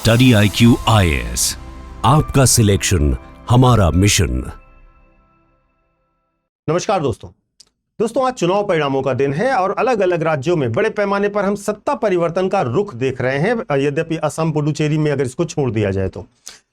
Study IQ IAS, आपका selection हमारा mission. नमस्कार दोस्तों आज चुनाव परिणामों का दिन है और अलग अलग राज्यों में बड़े पैमाने पर हम सत्ता परिवर्तन का रुख देख रहे हैं, यद्यपि असम पुडुचेरी में अगर इसको छोड़ दिया जाए तो।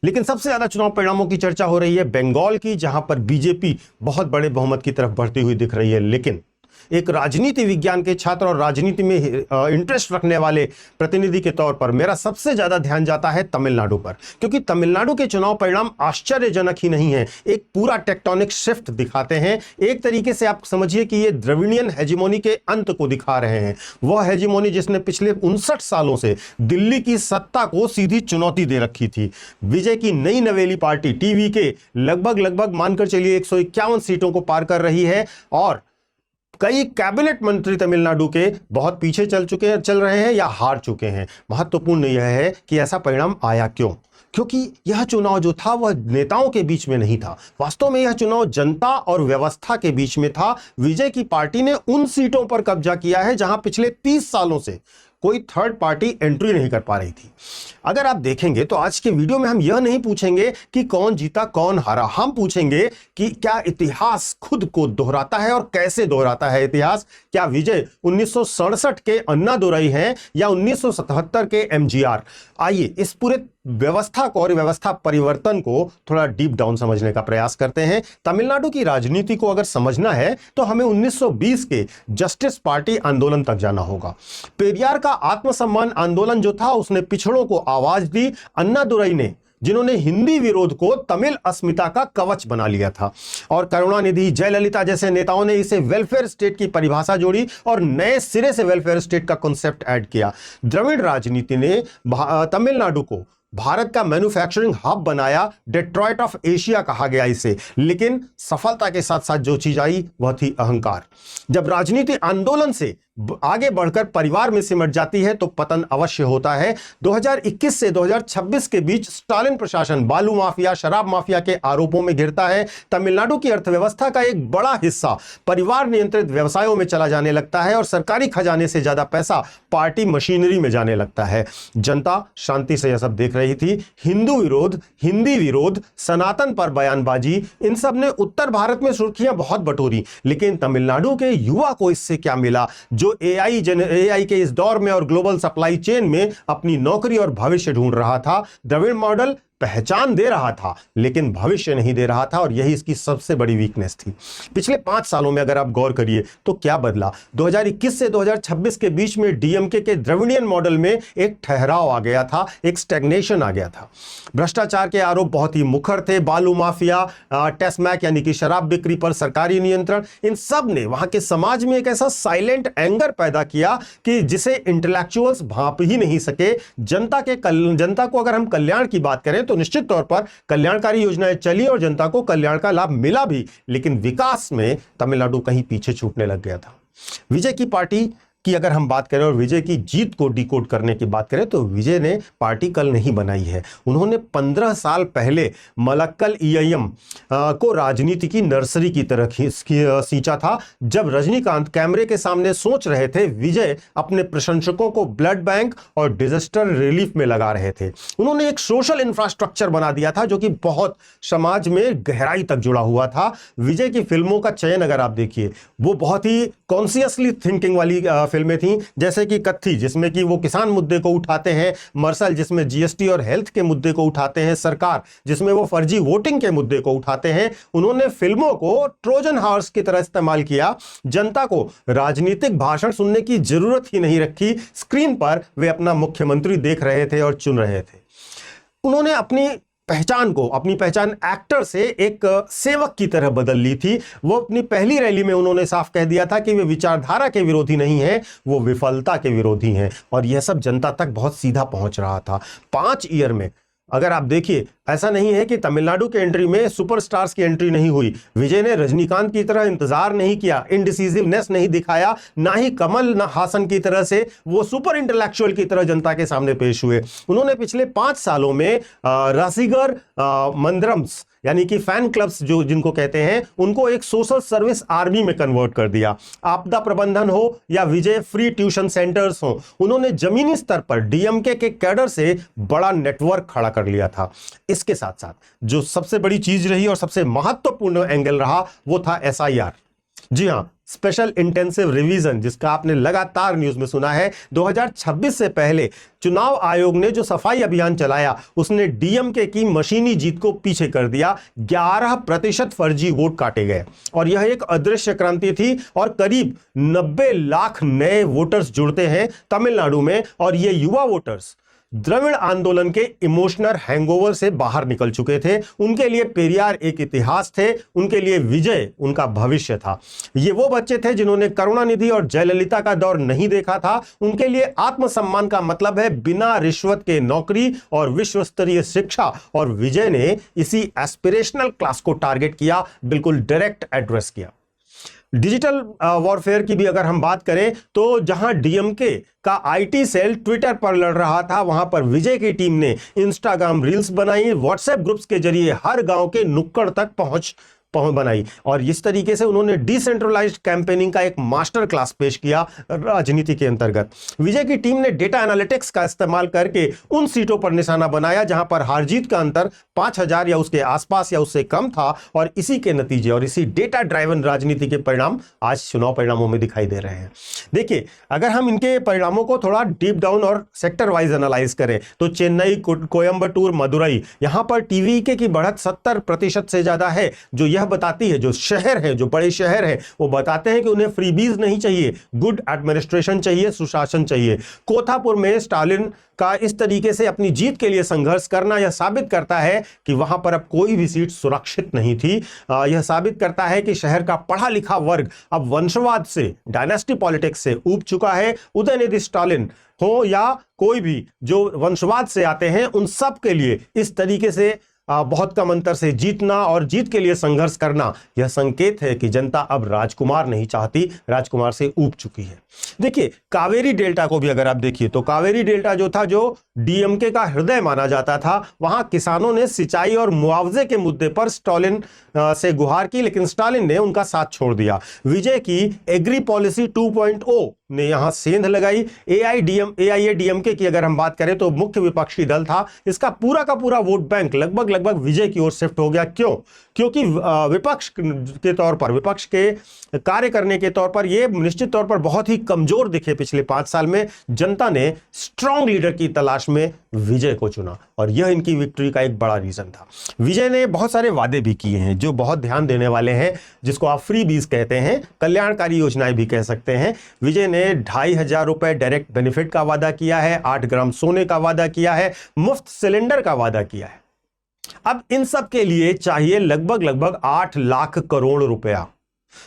लेकिन सबसे ज्यादा चुनाव परिणामों की चर्चा हो रही है बंगाल की, जहां पर बीजेपी बहुत बड़े बहुमत की तरफ बढ़ती हुई दिख रही है। लेकिन एक राजनीति विज्ञान के छात्र और राजनीति में इंटरेस्ट रखने वाले प्रतिनिधि के तौर पर मेरा सबसे ज्यादा ध्यान जाता है तमिलनाडु पर, क्योंकि तमिलनाडु के चुनाव परिणाम आश्चर्यजनक ही नहीं है, एक पूरा टेक्टोनिक शिफ्ट दिखाते हैं। एक तरीके से आप समझिए कि ये द्रविडियन हेजिमोनी के अंत को दिखा रहे हैं, वह हेजिमोनी जिसने पिछले 59 सालों से दिल्ली की सत्ता को सीधी चुनौती दे रखी थी। विजय की नई नवेली पार्टी TVK लगभग मानकर चलिए 151 सीटों को पार कर रही है और कई कैबिनेट मंत्री तमिलनाडु के बहुत पीछे चल रहे हैं या हार चुके हैं। महत्वपूर्ण यह है कि ऐसा परिणाम आया क्यों? क्योंकि यह चुनाव जो था वह नेताओं के बीच में नहीं था, वास्तव में यह चुनाव जनता और व्यवस्था के बीच में था। विजय की पार्टी ने उन सीटों पर कब्जा किया है जहां पिछले 30 सालों से कोई थर्ड पार्टी एंट्री नहीं कर पा रही थी। अगर आप देखेंगे तो आज के वीडियो में हम यह नहीं पूछेंगे कि कौन जीता कौन हारा, हम पूछेंगे कि क्या इतिहास खुद को दोहराता है और कैसे दोहराता है इतिहास। क्या विजय 1967 के अन्ना दुरई हैं या 1977 के MGR? आइए इस पूरे व्यवस्था को और व्यवस्था परिवर्तन को थोड़ा डीप डाउन समझने का प्रयास करते हैं। तमिलनाडु की राजनीति को अगर समझना है तो हमें 1920 के जस्टिस पार्टी आंदोलन तक जाना होगा। पेरियार का आत्मसम्मान आंदोलन जो था उसने पिछड़ों को आवाज दी। अन्नादुरई ने, जिन्होंने हिंदी विरोध को तमिल अस्मिता का कवच बना लिया था, और करुणानिधि, जयललिता जैसे नेताओं ने इसे वेलफेयर स्टेट की परिभाषा जोड़ी और नए सिरे से वेलफेयर स्टेट का कॉन्सेप्ट ऐड किया। द्रविड़ राजनीति ने तमिलनाडु को भारत का मैन्युफैक्चरिंग हब बनाया, डेट्रॉयट ऑफ एशिया कहा गया इसे। लेकिन सफलता के साथ साथ जो चीज आई वह थी अहंकार। जब राजनीति आंदोलन से आगे बढ़कर परिवार में सिमट जाती है तो पतन अवश्य होता है। 2021 से 2026 के बीच स्टालिन प्रशासन बालू माफिया, शराब माफिया के आरोपों में घिरता है। तमिलनाडु की अर्थव्यवस्था का एक बड़ा हिस्सा परिवार नियंत्रित व्यवसायों में चला जाने लगता है और सरकारी खजाने से ज्यादा पैसा पार्टी मशीनरी में जाने लगता है। जनता शांति से यह सब देख रही थी। हिंदू विरोध, हिंदी विरोध, सनातन पर बयानबाजी, इन सब ने उत्तर भारत में सुर्खियां बहुत बटोरी। लेकिन तमिलनाडु के युवा को इससे क्या मिला? जो AI के इस दौर में और ग्लोबल सप्लाई चेन में अपनी नौकरी और भविष्य ढूंढ रहा था। द्रविड़ मॉडल पहचान दे रहा था लेकिन भविष्य नहीं दे रहा था, और यही इसकी सबसे बड़ी वीकनेस थी। पिछले 5 सालों में अगर आप गौर करिए तो क्या बदला? 2021 से 2026 के बीच में DMK के द्रविडियन मॉडल में एक ठहराव आ गया था, एक स्टैग्नेशन आ गया था। भ्रष्टाचार के आरोप बहुत ही मुखर थे। बालू माफिया, टेस्मैक यानी कि शराब बिक्री पर सरकारी नियंत्रण, इन सब ने वहां के समाज में एक ऐसा साइलेंट एंगर पैदा किया कि जिसे इंटेलेक्चुअल्स भांप ही नहीं सके। जनता को अगर हम कल्याण की बात करें तो निश्चित तौर पर कल्याणकारी योजनाएं चली और जनता को कल्याण का लाभ मिला भी, लेकिन विकास में तमिलनाडु कहीं पीछे छूटने लग गया था। विजय की पार्टी की अगर हम बात करें और विजय की जीत को डिकोड करने की बात करें तो विजय ने पार्टी कल नहीं बनाई है। उन्होंने 15 साल पहले मलक्कल EIM को राजनीति की नर्सरी की तरह सींचा था, जब रजनीकांत कैमरे के सामने सोच रहे थे विजय अपने प्रशंसकों को ब्लड बैंक और डिजास्टर रिलीफ में लगा रहे थे। उन्होंने एक सोशल इंफ्रास्ट्रक्चर बना दिया था जो कि बहुत समाज में गहराई तक जुड़ा हुआ था। विजय की फिल्मों का चयन अगर आप देखिए, वो बहुत ही कॉन्शियसली थिंकिंग वाली फिल्में थी, जैसे कि कत्थी जिसमें कि वो किसान मुद्दे को उठाते हैं, मर्सल जिसमें GST और हेल्थ के मुद्दे को उठाते हैं, सरकार जिसमें वो फर्जी वोटिंग के मुद्दे को उठाते हैं। उन्होंने फिल्मों को ट्रोजन हॉर्स की तरह इस्तेमाल किया। जनता को राजनीतिक भाषण सुनने की जरूरत ही नहीं रखी, स्क्रीन पर वे अपना मुख्यमंत्री देख रहे थे और चुन रहे थे। उन्होंने अपनी पहचान एक्टर से एक सेवक की तरह बदल ली थी। वो अपनी पहली रैली में उन्होंने साफ कह दिया था कि वे विचारधारा के विरोधी नहीं हैं, वो विफलता के विरोधी हैं, और यह सब जनता तक बहुत सीधा पहुंच रहा था। 5 ईयर में अगर आप देखिए ऐसा नहीं है कि तमिलनाडु के एंट्री में सुपरस्टार्स की एंट्री नहीं हुई। विजय ने रजनीकांत की तरह इंतजार नहीं किया, इनडिसिसिवनेस नहीं दिखाया, ना ही कमल हासन की तरह से वो सुपर इंटेलेक्चुअल की तरह जनता के सामने पेश हुए। उन्होंने पिछले 5 सालों में रसिगर मंदरम्स यानी कि फैन क्लब्स जो जिनको कहते हैं, उनको एक सोशल सर्विस आर्मी में कन्वर्ट कर दिया। आपदा प्रबंधन हो या विजय फ्री ट्यूशन सेंटर्स हो, उन्होंने जमीनी स्तर पर डीएमके के कैडर से बड़ा नेटवर्क खड़ा कर लिया था। इसके साथ साथ जो सबसे बड़ी चीज रही और सबसे महत्वपूर्ण एंगल रहा वो था एसआईआर। जी हां, स्पेशल इंटेंसिव रिवीजन, जिसका आपने लगातार न्यूज में सुना है। 2026 से पहले चुनाव आयोग ने जो सफाई अभियान चलाया उसने डीएमके की मशीनी जीत को पीछे कर दिया। 11% फर्जी वोट काटे गए और यह एक अदृश्य क्रांति थी और करीब 90 लाख नए वोटर्स जुड़ते हैं तमिलनाडु में। और ये युवा वोटर्स द्रविड़ आंदोलन के इमोशनल हैंगओवर से बाहर निकल चुके थे। उनके लिए पेरियार एक इतिहास थे, उनके लिए विजय उनका भविष्य था। ये वो बच्चे थे जिन्होंने करुणानिधि और जयललिता का दौर नहीं देखा था। उनके लिए आत्मसम्मान का मतलब है बिना रिश्वत के नौकरी और विश्व स्तरीय शिक्षा, और विजय ने इसी एस्पिरेशनल क्लास को टारगेट किया, बिल्कुल डायरेक्ट एड्रेस किया। डिजिटल वॉरफेयर की भी अगर हम बात करें तो जहां डीएमके का आईटी सेल ट्विटर पर लड़ रहा था, वहां पर विजय की टीम ने इंस्टाग्राम रील्स बनाई, व्हाट्सएप ग्रुप्स के जरिए हर गांव के नुक्कड़ तक पहुंच बनाई और इस तरीके से उन्होंने डिसेंट्रलाइज्ड कैंपेनिंग का एक मास्टर क्लास पेश किया राजनीति के अंतर्गत। विजय की टीम ने डेटा एनालिटिक्स का इस्तेमाल करके उन सीटों पर निशाना बनाया जहां पर हार जीत का अंतर 5000 या उसके आसपास या उससे कम था, और इसी के नतीजे और इसी डेटा ड्राइवन राजनीति के परिणाम आज चुनाव परिणामों में दिखाई दे रहे हैं। देखिए, अगर हम इनके परिणामों को थोड़ा डीप डाउन और सेक्टर वाइज एनालाइज करें तो चेन्नई, कोयंबटूर, मदुरई, यहां पर टीवीके की बढ़त 70% से ज्यादा है, जो यह बताती है, जो शहर है, जो बड़े शहर है, वो बताते हैं कि उन्हें फ्रीबीज नहीं चाहिए, गुड एडमिनिस्ट्रेशन चाहिए, सुशासन चाहिए। कोथापुर में स्टालिन का इस तरीके से अपनी जीत के लिए संघर्ष करना यह साबित करता है कि वहां पर अब कोई भी सीट सुरक्षित नहीं थी। यह साबित करता है कि शहर का पढ़ा लिखा वर्ग अब वंशवाद से, डायनेस्टी पॉलिटिक्स से ऊब चुका है। उदयनिधि स्टालिन हो या कोई भी जो वंशवाद से आते हैं, उन सब के लिए इस तरीके से बहुत कम अंतर से जीतना और जीत के लिए संघर्ष करना, यह संकेत है कि जनता अब राजकुमार नहीं चाहती, राजकुमार से ऊब चुकी है। देखिए, कावेरी डेल्टा को भी अगर आप देखिए तो कावेरी डेल्टा जो था, जो डीएमके का हृदय माना जाता था, वहां किसानों ने सिंचाई और मुआवजे के मुद्दे पर स्टालिन से गुहार की, लेकिन स्टालिन ने उनका साथ छोड़ दिया। विजय की एग्री पॉलिसी 2.0 ने यहां सेंध लगाई। एआईएडीएमके की अगर हम बात करें तो मुख्य विपक्षी दल था, इसका पूरा का पूरा वोट बैंक लगभग विजय की ओर शिफ्ट हो गया। क्यों? क्योंकि विपक्ष के तौर पर, विपक्ष के कार्य करने के तौर पर यह निश्चित तौर पर बहुत ही कमजोर दिखे। पिछले 5 साल में जनता ने स्ट्रांग लीडर की तलाश में विजय को चुना और यह इनकी विक्ट्री का एक बड़ा रीजन था। विजय ने बहुत सारे वादे भी किए हैं जो बहुत ध्यान देने वाले हैं, जिसको आप फ्री बीज कहते हैं, कल्याणकारी योजनाएं भी कह सकते हैं। विजय ने 2500 रुपए डायरेक्ट बेनिफिट का वादा किया है, 8 ग्राम सोने का वादा किया है, मुफ्त सिलेंडर का वादा किया है। अब इन सब के लिए चाहिए लगभग 8 लाख करोड़ रुपया।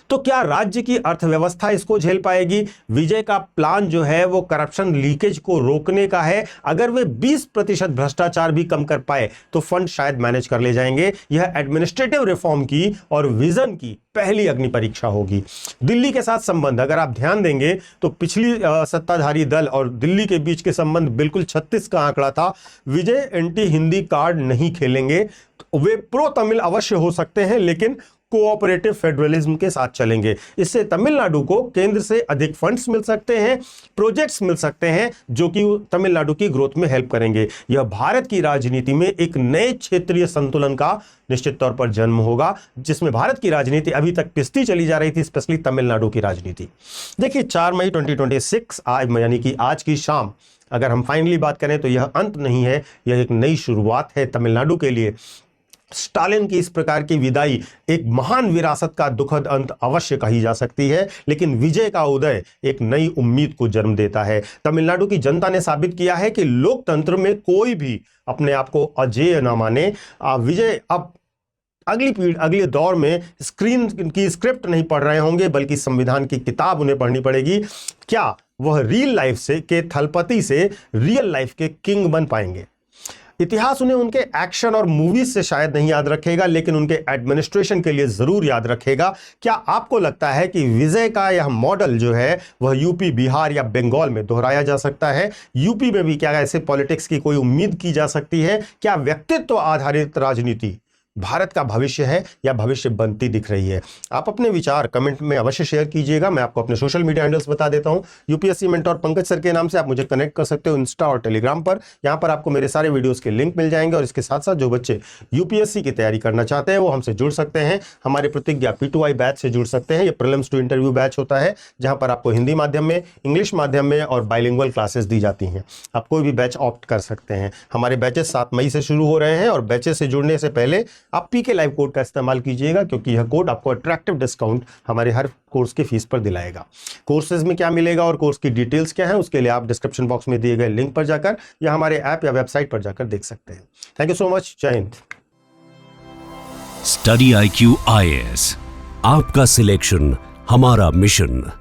तो क्या राज्य की अर्थव्यवस्था इसको झेल पाएगी? विजय का प्लान जो है वो करप्शन लीकेज को रोकने का है। अगर वे 20% भ्रष्टाचार भी कम कर पाए तो फंड शायद मैनेज कर ले जाएंगे। यह एडमिनिस्ट्रेटिव रिफॉर्म की और विजन की पहली अग्नि परीक्षा होगी। दिल्ली के साथ संबंध अगर आप ध्यान देंगे तो पिछली सत्ताधारी दल और दिल्ली के बीच के संबंध बिल्कुल 36 का आंकड़ा था। विजय एंटी हिंदी कार्ड नहीं खेलेंगे, वे प्रो तमिल अवश्य हो सकते हैं लेकिन कोऑपरेटिव फेडरलिज्म के साथ चलेंगे। इससे तमिलनाडु को केंद्र से अधिक फंड्स मिल सकते हैं, प्रोजेक्ट्स मिल सकते हैं जो कि तमिलनाडु की ग्रोथ में हेल्प करेंगे। यह भारत की राजनीति में एक नए क्षेत्रीय संतुलन का निश्चित तौर पर जन्म होगा, जिसमें भारत की राजनीति अभी तक पिसती चली जा रही थी, स्पेशली तमिलनाडु की राजनीति। देखिए 4 मई 2026 आज यानी कि आज की शाम अगर हम फाइनली बात करें तो यह अंत नहीं है, यह एक नई शुरुआत है तमिलनाडु के लिए। स्टालिन की इस प्रकार की विदाई एक महान विरासत का दुखद अंत अवश्य कही जा सकती है, लेकिन विजय का उदय एक नई उम्मीद को जन्म देता है। तमिलनाडु की जनता ने साबित किया है कि लोकतंत्र में कोई भी अपने आप को अजेय न माने। विजय अब अगले दौर में स्क्रीन की स्क्रिप्ट नहीं पढ़ रहे होंगे बल्कि संविधान की किताब उन्हें पढ़नी पड़ेगी। क्या वह रियल लाइफ से के थलपति से रियल लाइफ के किंग बन पाएंगे? इतिहास उन्हें उनके एक्शन और मूवीज से शायद नहीं याद रखेगा, लेकिन उनके एडमिनिस्ट्रेशन के लिए जरूर याद रखेगा। क्या आपको लगता है कि विजय का यह मॉडल जो है वह यूपी, बिहार या बंगाल में दोहराया जा सकता है? यूपी में भी क्या ऐसे पॉलिटिक्स की कोई उम्मीद की जा सकती है? क्या व्यक्तित्व आधारित राजनीति भारत का भविष्य है या भविष्य बनती दिख रही है? आप अपने विचार कमेंट में अवश्य शेयर कीजिएगा। मैं आपको अपने सोशल मीडिया हैंडल्स बता देता हूं। यूपीएससी मेंटोर पंकज सर के नाम से आप मुझे कनेक्ट कर सकते हो इंस्टा और टेलीग्राम पर। यहां पर आपको मेरे सारे वीडियोस के लिंक मिल जाएंगे और इसके साथ साथ जो बच्चे यूपीएससी की तैयारी करना चाहते हैं वो हमसे जुड़ सकते हैं। हमारे प्रतिज्ञा P2I बैच से जुड़ सकते हैं। ये प्रीलिम्स टू इंटरव्यू बैच होता है जहां पर आपको हिंदी माध्यम में, इंग्लिश माध्यम में और बाइलिंगुअल क्लासेस दी जाती हैं। आप कोई भी बैच ऑप्ट कर सकते हैं। हमारे बैचेस 7 मई से शुरू हो रहे हैं और बैचेस से जुड़ने से पहले आप PK लाइव कोड का इस्तेमाल कीजिएगा, क्योंकि यह कोड आपको अट्रैक्टिव डिस्काउंट हमारे हर कोर्स की फीस पर दिलाएगा। कोर्सेज में क्या मिलेगा और कोर्स की डिटेल्स क्या है उसके लिए आप डिस्क्रिप्शन बॉक्स में दिए गए लिंक पर जाकर या हमारे ऐप या वेबसाइट पर जाकर देख सकते हैं। Thank you so much. जय हिंद। स्टडी IQ IAS, आपका सिलेक्शन हमारा मिशन।